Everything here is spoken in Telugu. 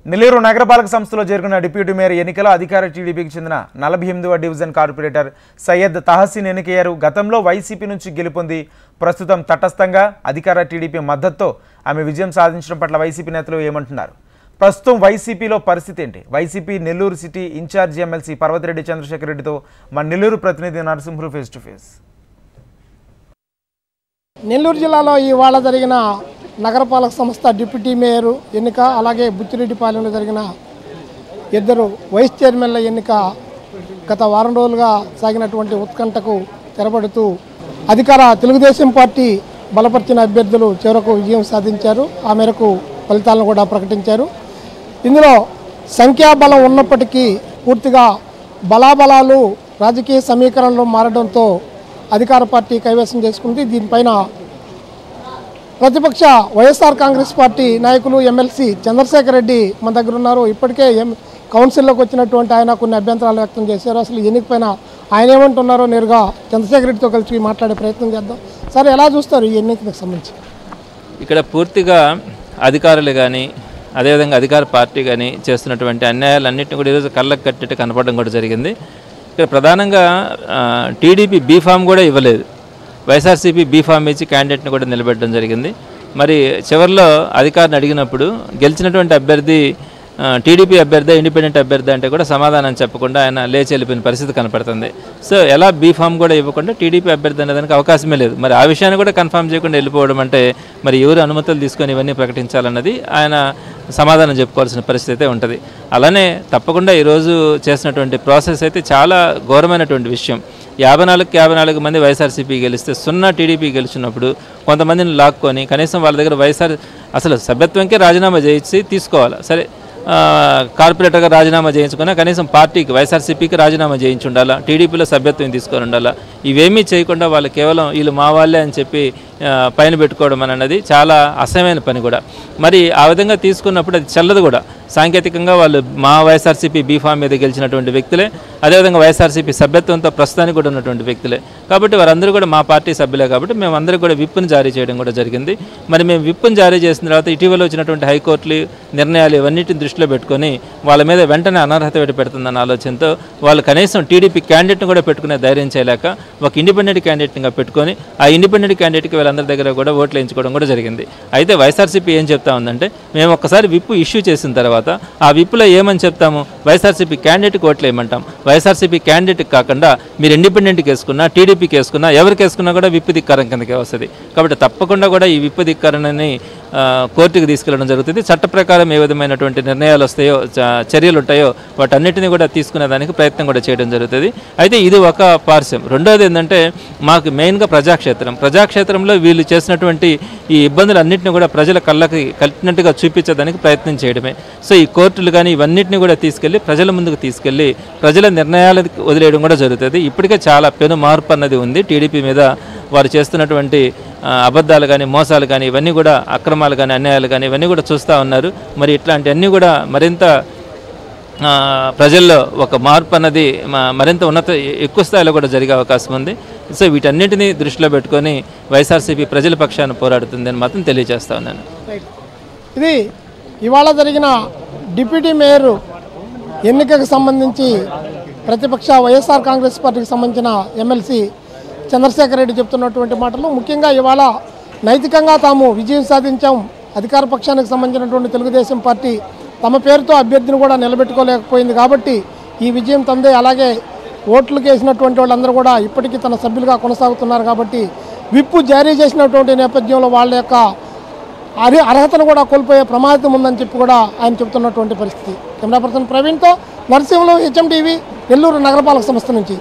నెల్లూరు నగరపాలక సంస్థలో జరిగిన డిప్యూటీ మేయర్ ఎన్నికలో అధికార టీడీపీకి చెందిన 48వ డివిజన్ కార్పొరేటర్ సయ్యద్ తహసీన్ ఎన్నికయ్యారు. గతంలో వైసీపీ నుంచి గెలుపొంది ప్రస్తుతం తటస్థంగా అధికార టీడీపీ మద్దతుతో ఆమె విజయం సాధించడం పట్ల వైసీపీ నేతలు ఏమంటున్నారు? ప్రస్తుతం వైసీపీలో పరిస్థితి ఏంటి? YCP Nellore city in charge MLC Parvathireddy Chandrasekhar రెడ్డితో మన నెల్లూరు ప్రతినిధి Narasimhulu face to face. Nellore జిల్లాలో ఇవాళ జరిగిన నగరపాలక సంస్థ డిప్యూటీ మేయర్ ఎన్నిక, అలాగే బుచ్చిరెడ్డిపాలెంలో జరిగిన 2 వైస్ చైర్మన్ల ఎన్నిక గత వారం రోజులుగా సాగినటువంటి ఉత్కంఠకు తెరపడుతూ అధికార తెలుగుదేశం పార్టీ బలపరిచిన అభ్యర్థులు చివరకు విజయం సాధించారు. ఆ మేరకు ఫలితాలను కూడా ప్రకటించారు. ఇందులో సంఖ్యాబలం ఉన్నప్పటికీ పూర్తిగా బలాబలాలు రాజకీయ సమీకరణలో మారడంతో అధికార పార్టీ కైవసం చేసుకుంది. దీనిపైన ప్రతిపక్ష వైఎస్ఆర్ కాంగ్రెస్ పార్టీ నాయకులు ఎమ్మెల్సీ చంద్రశేఖర్ రెడ్డి మన దగ్గర ఉన్నారు. ఇప్పటికే కౌన్సిల్లోకి వచ్చినటువంటి ఆయన కొన్ని అభ్యంతరాలు వ్యక్తం చేశారు. అసలు ఎన్నికపైన ఆయన ఏమంటున్నారో నేరుగా చంద్రశేఖర్ రెడ్డితో కలిసి మాట్లాడే ప్రయత్నం చేద్దాం. సార్, ఎలా చూస్తారు ఈ ఎన్నికకు సంబంధించి? ఇక్కడ పూర్తిగా అధికారులు కానీ అదేవిధంగా అధికార పార్టీ కానీ చేస్తున్నటువంటి అన్యాయాలన్నింటినీ కూడా ఈరోజు కళ్ళకు కట్టేట్టు కనపడడం కూడా జరిగింది. ఇక్కడ ప్రధానంగా టీడీపీ బీఫామ్ కూడా ఇవ్వలేదు. వైఎస్ఆర్సీపీ బీఫామ్ ఇచ్చి క్యాండిడేట్ని కూడా నిలబెట్టడం జరిగింది. మరి చివరిలో అధికారిని అడిగినప్పుడు గెలిచినటువంటి అభ్యర్థి టీడీపీ అభ్యర్థి ఇండిపెండెంట్ అభ్యర్థి అంటే కూడా సమాధానం చెప్పకుండా ఆయన లేచి వెళ్ళిపోయిన పరిస్థితి కనపడుతుంది. సో ఎలా బీఫామ్ కూడా ఇవ్వకుండా టీడీపీ అభ్యర్థి అనేదానికి అవకాశమే లేదు. మరి ఆ విషయాన్ని కూడా కన్ఫర్మ్ చేయకుండా వెళ్ళిపోవడం అంటే మరి ఎవరు అనుమతులు తీసుకొని ఇవన్నీ ప్రకటించాలన్నది ఆయన సమాధానం చెప్పుకోవాల్సిన పరిస్థితి అయితే ఉంటుంది. అలానే తప్పకుండా ఈరోజు చేసినటువంటి ప్రాసెస్ అయితే చాలా ఘోరమైనటువంటి విషయం. 54 మంది వైఎస్ఆర్సీపీ గెలిస్తే 0 టీడీపీ గెలిచినప్పుడు కొంతమందిని లాక్కొని కనీసం వాళ్ళ దగ్గర అసలు సభ్యత్వంకే రాజీనామా చేయించి తీసుకోవాలి. సరే, కార్పొరేటర్గా రాజీనామా చేయించుకున్నా కనీసం పార్టీకి వైఎస్ఆర్సీపీకి రాజీనామా చేయించి ఉండాలా, టీడీపీలో సభ్యత్వం తీసుకొని ఉండాలా. ఇవేమీ చేయకుండా వాళ్ళు కేవలం వీళ్ళు మా వాళ్ళే అని చెప్పి పైన పెట్టుకోవడం అన్నది చాలా అసహ్యమైన పని కూడా. మరి ఆ విధంగా తీసుకున్నప్పుడు అది చెల్లదు కూడా. సాంకేతికంగా వాళ్ళు మా వైఎస్ఆర్సీపీ బీఫామ్ మీద గెలిచినటువంటి వ్యక్తులే, అదేవిధంగా వైఎస్ఆర్సీపీ సభ్యత్వంతో ప్రస్తుతానికి కూడా ఉన్నటువంటి వ్యక్తులే. కాబట్టి వారందరూ కూడా మా పార్టీ సభ్యులే. కాబట్టి మేమందరూ కూడా విప్పును జారీ చేయడం కూడా జరిగింది. మరి మేము విప్పును జారీ చేసిన తర్వాత ఇటీవల వచ్చినటువంటి హైకోర్టులు నిర్ణయాలు ఇవన్నిటిని దృష్టిలో పెట్టుకొని వాళ్ళ మీద వెంటనే అనర్హత వేటు పెడుతుందన్న ఆలోచనతో వాళ్ళు కనీసం టీడీపీ క్యాండిడేట్ని కూడా పెట్టుకునే ధైర్యం చేయలేక ఒక ఇండిపెండెంట్ క్యాండిడేట్గా పెట్టుకొని ఆ ఇండిపెండెంట్ క్యాండిడేట్కి వీళ్ళందరి దగ్గర కూడా ఓట్లు వేయించుకోవడం కూడా జరిగింది. అయితే వైఎస్ఆర్సీపీ ఏం చెప్తా ఉందంటే, మేము ఒక్కసారి విప్పు ఇష్యూ చేసిన తర్వాత ఆ విప్పులో ఏమని చెప్తాము, వైఎస్ఆర్సీపీ క్యాండిడేట్కి ఓట్లు వేయమంటాం. వైఎస్ఆర్సీపీ క్యాండిడేట్కి కాకుండా మీరు ఇండిపెండెంట్కి వేసుకున్నా టీడీపీకి వేసుకున్నా ఎవరికి వేసుకున్నా కూడా విప్పు ధిక్కారం కిందకే వస్తుంది. కాబట్టి తప్పకుండా కూడా ఈ విప్పు ధిక్కారాన్ని కోర్టుకు తీసుకెళ్లడం జరుగుతుంది. చట్ట ప్రకారం ఏ విధమైనటువంటి నిర్ణయాలు వస్తాయో చర్యలు ఉంటాయో వాటన్నిటిని కూడా తీసుకునేదానికి ప్రయత్నం కూడా చేయడం జరుగుతుంది. అయితే ఇది ఒక పార్శ్వం. రెండోది ఏంటంటే, మాకు మెయిన్గా ప్రజాక్షేత్రంలో వీళ్ళు చేసినటువంటి ఈ ఇబ్బందులు అన్నింటినీ కూడా ప్రజల కళ్ళకి కట్టినట్టుగా చూపించడానికి ప్రయత్నం చేయడమే. సో ఈ కోర్టులు కానీ ఇవన్నింటినీ కూడా తీసుకెళ్ళి ప్రజల ముందుకు తీసుకెళ్ళి ప్రజల నిర్ణయాలకు వదిలేయడం కూడా జరుగుతుంది. ఇప్పటికే చాలా పెను మార్పు అన్నది ఉంది టీడీపీ మీద. వారు చేస్తున్నటువంటి అబద్ధాలు కానీ మోసాలు కానీ ఇవన్నీ కూడా అక్రమాలు కానీ అన్యాయాలు కానీ ఇవన్నీ కూడా చూస్తూ ఉన్నారు. మరి ఇట్లాంటివన్నీ కూడా మరింత ప్రజల్లో ఒక మార్పు అన్నది మరింత ఎక్కువ స్థాయిలో కూడా జరిగే అవకాశం ఉంది. సో వీటన్నిటినీ దృష్టిలో పెట్టుకొని వైఎస్ఆర్సీపీ ప్రజల పక్షాన పోరాడుతుందని మాత్రం తెలియజేస్తా ఉన్నాను. ఇది ఇవాళ జరిగిన డిప్యూటీ మేయర్ ఎన్నికకు సంబంధించి ప్రతిపక్ష వైఎస్ఆర్ కాంగ్రెస్ పార్టీకి సంబంధించిన ఎమ్మెల్సీ చంద్రశేఖర్ రెడ్డి చెప్తున్నటువంటి మాటలు. ముఖ్యంగా ఇవాళ నైతికంగా తాము విజయం సాధించాం, అధికార పక్షానికి సంబంధించినటువంటి తెలుగుదేశం పార్టీ తమ పేరుతో అభ్యర్థిని కూడా నిలబెట్టుకోలేకపోయింది కాబట్టి ఈ విజయం తందే. అలాగే ఓట్లు వేసినటువంటి వాళ్ళందరూ కూడా ఇప్పటికీ తన సభ్యులుగా కొనసాగుతున్నారు కాబట్టి విప్పు జారీ చేసినటువంటి నేపథ్యంలో వాళ్ళ యొక్క అర్హతను కూడా కోల్పోయే ప్రమాదం ఉందని చెప్పి కూడా ఆయన చెబుతున్నటువంటి పరిస్థితి. కెమెరా పర్సన్ ప్రవీణ్తో నరసింహులు, HM టీవీ, నెల్లూరు నగరపాలక సంస్థ నుంచి.